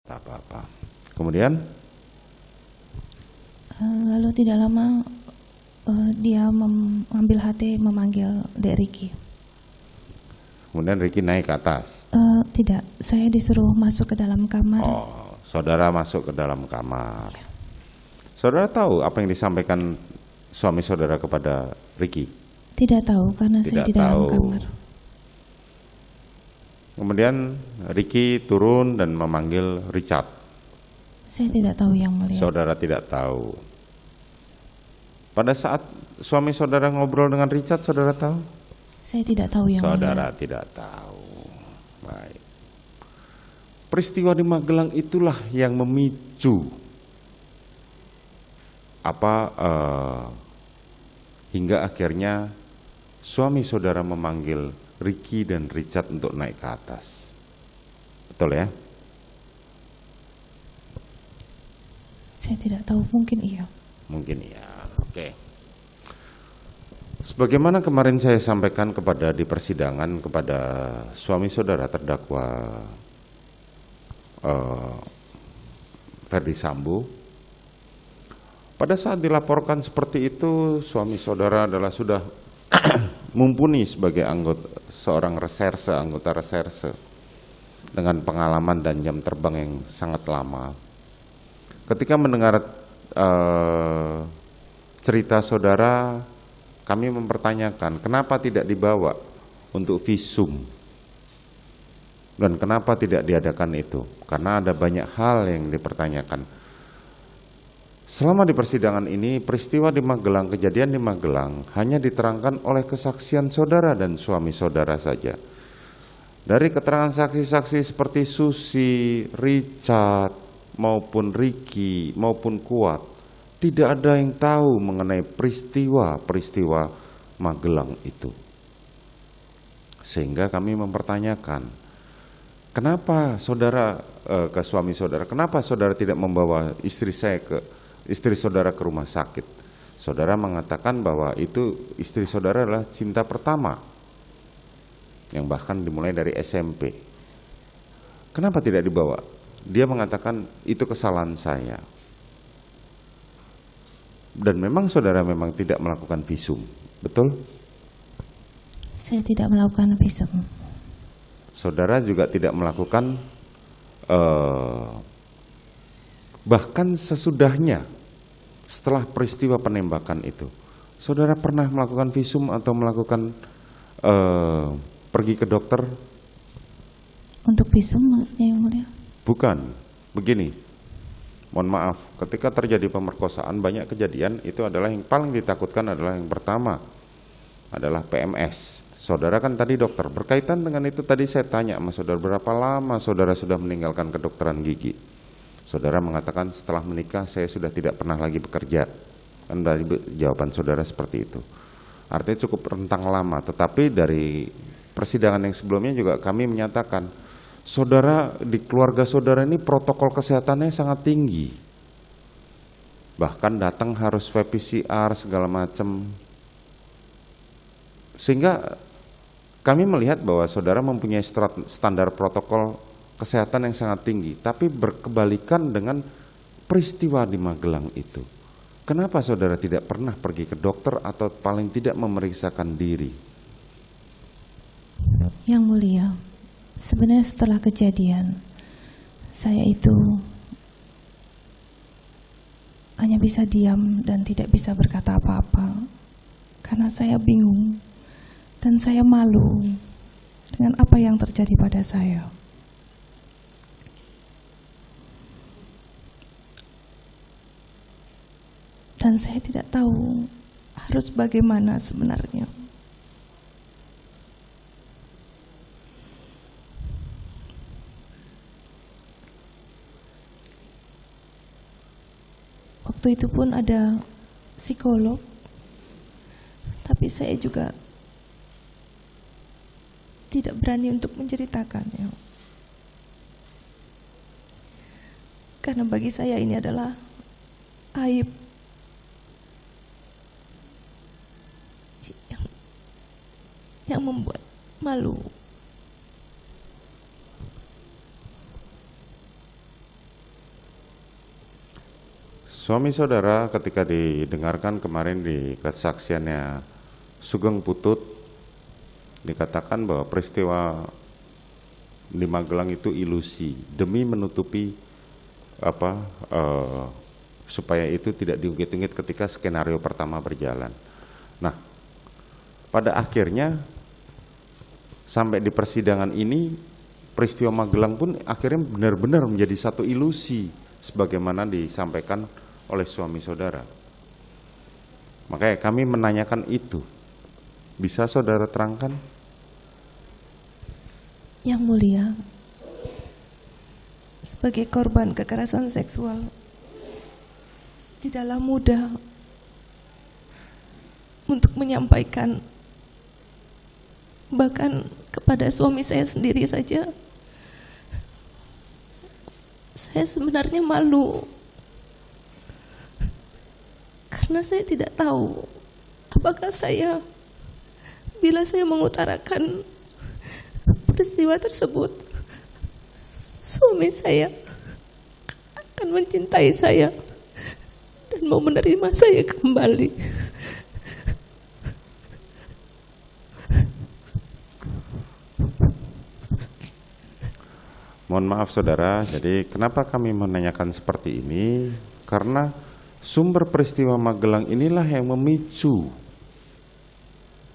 Tak apa-apa. Kemudian? Lalu tidak lama dia mengambil hati memanggil Dek Ricky. Kemudian Ricky naik ke atas? Tidak, saya disuruh masuk ke dalam kamar. Oh, saudara masuk ke dalam kamar. Ya. Saudara tahu apa yang disampaikan suami saudara kepada Ricky? Tidak tahu karena saya di dalam kamar. Kemudian Ricky turun dan memanggil Richard. Saya tidak tahu yang mulia. Saudara tidak tahu. Pada saat suami saudara ngobrol dengan Richard, saudara tahu? Saya tidak tahu yang Saudara mulia. tidak tahu. Baik. Peristiwa di Magelang itulah yang memicu hingga akhirnya suami saudara memanggil Ricky dan Richard untuk naik ke atas. Betul ya? Saya tidak tahu, mungkin iya. Mungkin iya. Oke. Sebagaimana kemarin saya sampaikan di persidangan kepada suami saudara terdakwa Ferdi Sambo, pada saat dilaporkan seperti itu, suami saudara adalah sudah mumpuni sebagai anggota reserse dengan pengalaman dan jam terbang yang sangat lama. Ketika mendengar cerita saudara, kami mempertanyakan kenapa tidak dibawa untuk visum dan kenapa tidak diadakan itu, karena ada banyak hal yang dipertanyakan. Selama di persidangan ini, peristiwa di Magelang, kejadian di Magelang hanya diterangkan oleh kesaksian saudara dan suami saudara saja. Dari keterangan saksi-saksi seperti Susi, Richard, maupun Ricky, maupun Kuat, tidak ada yang tahu mengenai peristiwa Magelang itu. Sehingga kami mempertanyakan, kenapa saudara ke suami saudara, kenapa saudara tidak membawa istri saudara ke rumah sakit? Saudara mengatakan bahwa itu istri saudara adalah cinta pertama, yang bahkan dimulai dari SMP. Kenapa tidak dibawa? Dia mengatakan itu kesalahan saya. Dan memang saudara memang tidak melakukan visum, betul? Saya tidak melakukan visum. Saudara juga tidak melakukan, bahkan sesudahnya, setelah peristiwa penembakan itu, saudara pernah melakukan visum atau melakukan pergi ke dokter? Untuk visum maksudnya yang mulia? Bukan, begini, mohon maaf, ketika terjadi pemerkosaan banyak kejadian, itu adalah yang paling ditakutkan adalah yang pertama adalah PMS. Saudara kan tadi dokter, berkaitan dengan itu tadi saya tanya sama saudara, berapa lama saudara sudah meninggalkan kedokteran gigi? Saudara mengatakan setelah menikah saya sudah tidak pernah lagi bekerja. Kan dari jawaban saudara seperti itu. Artinya cukup rentang lama, tetapi dari persidangan yang sebelumnya juga kami menyatakan saudara, di keluarga saudara ini protokol kesehatannya sangat tinggi. Bahkan datang harus swab PCR segala macam. Sehingga kami melihat bahwa saudara mempunyai standar protokol kesehatan yang sangat tinggi, tapi berkebalikan dengan peristiwa di Magelang itu. Kenapa saudara tidak pernah pergi ke dokter atau paling tidak memeriksakan diri? Yang mulia, sebenarnya setelah kejadian, saya itu hanya bisa diam dan tidak bisa berkata apa-apa. Karena saya bingung dan saya malu dengan apa yang terjadi pada saya. Dan saya tidak tahu harus bagaimana sebenarnya. Waktu itu pun ada psikolog, tapi saya juga tidak berani untuk menceritakannya. Karena bagi saya ini adalah aib yang membuat malu. Suami saudara ketika didengarkan kemarin di kesaksiannya Sugeng Putut, dikatakan bahwa peristiwa di Magelang itu ilusi demi menutupi supaya itu tidak diungkit-ungkit ketika skenario pertama berjalan. Nah, pada akhirnya sampai di persidangan ini peristiwa Magelang pun akhirnya benar-benar menjadi satu ilusi sebagaimana disampaikan oleh suami saudara. Makanya kami menanyakan itu. Bisa saudara terangkan? Yang mulia, sebagai korban kekerasan seksual, tidaklah mudah untuk menyampaikan, bahkan kepada suami saya sendiri saja. Saya sebenarnya malu, karena saya tidak tahu apakah bila saya mengutarakan peristiwa tersebut, suami saya akan mencintai saya dan mau menerima saya kembali. Mohon maaf saudara, jadi kenapa kami menanyakan seperti ini? Karena sumber peristiwa Magelang inilah yang memicu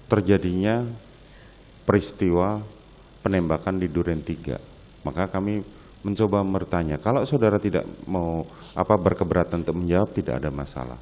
terjadinya peristiwa penembakan di Duren 3. Maka kami mencoba bertanya, kalau saudara tidak mau berkeberatan untuk menjawab, tidak ada masalah.